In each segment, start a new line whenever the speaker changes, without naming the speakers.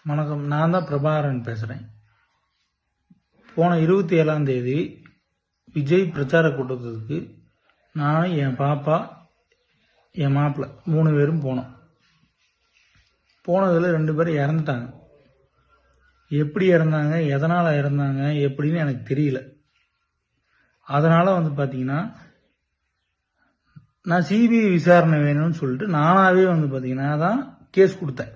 வணக்கம். நான் தான் பிரபாகரன் பேசுகிறேன். போன 27ஆம் தேதி விஜய் பிரச்சார கூட்டத்துக்கு நான், என் பாப்பா, என் மாப்பிள்ளை 3 பேரும் போனோம். போனதில் 2 பேரும் இறந்துட்டாங்க. எப்படி இறந்தாங்க, எதனால் இறந்தாங்க எப்படின்னு எனக்கு தெரியல. அதனால் பார்த்தீங்கன்னா நான் சிபிஐ விசாரணை வேணும்னு சொல்லிட்டு நானாகவே பார்த்தீங்கன்னா தான் கேஸ் கொடுத்தேன்.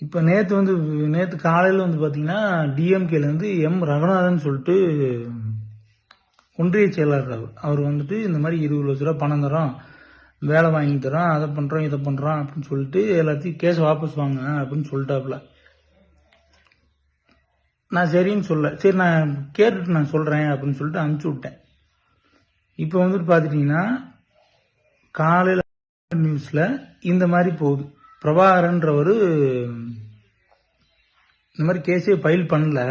இப்போ நேற்று காலையில் பார்த்தீங்கன்னா டிஎம்கேலேருந்து எம் ரகுநாதன் சொல்லிட்டு ஒன்றிய செயலாளர் அவர் இந்த மாதிரி 20 லட்ச ரூபா பணம் தரோம், வேலை வாங்கி தரோம், அதை பண்ணுறோம் இதை பண்ணுறோம் அப்படின்னு சொல்லிட்டு எல்லாத்தையும் கேஸ் வாபஸ் வாங்க அப்படின்னு சொல்லிட்டாப்புல. நான் சரின்னு சரி நான் கேட்டுட்டு நான் சொல்கிறேன் அப்படின்னு சொல்லிட்டு அனுப்பிச்சி விட்டேன். இப்போ பார்த்துட்டிங்கன்னா காலையில் நியூஸில் இந்த மாதிரி போகுது, பிரபாகரன்றவர் இந்த மாதிரி கேஸே ஃபைல் பண்ணல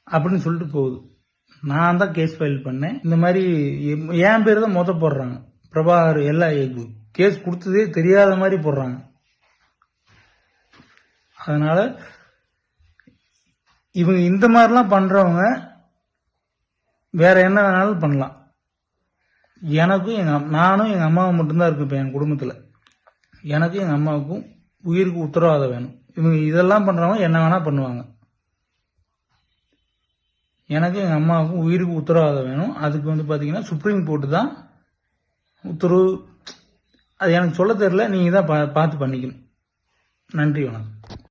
அப்படின்னு சொல்லிட்டு போகுது. நான் தான் கேஸ் ஃபைல் பண்ணேன். இந்த மாதிரி என் பேர் தான் போடுறாங்க. பிரபாகர் எல்லா கேஸ் கொடுத்ததே தெரியாத மாதிரி போடுறாங்க. அதனால இவங்க இந்த மாதிரிலாம் பண்றவங்க வேற என்ன வேணாலும் பண்ணலாம். எனக்கும் நானும் எங்க அம்மாவும் மட்டும்தான் இருக்கு. இப்போ என் குடும்பத்தில் எனக்கும் எங்கள் அம்மாவுக்கும் உயிருக்கு உத்தரவாதம் வேணும். இவங்க இதெல்லாம் பண்ணுறவங்க என்ன வேணால் பண்ணுவாங்க. எனக்கும் எங்கள் அம்மாவுக்கும் உயிருக்கு உத்தரவாதம் வேணும். அதுக்கு பார்த்தீங்கன்னா சுப்ரீம் கோர்ட்டு தான் உத்தரவு. அது எனக்கு சொல்ல தெரியல, நீங்கள் தான் பார்த்து பண்ணிக்கணும். நன்றி, வணக்கம்.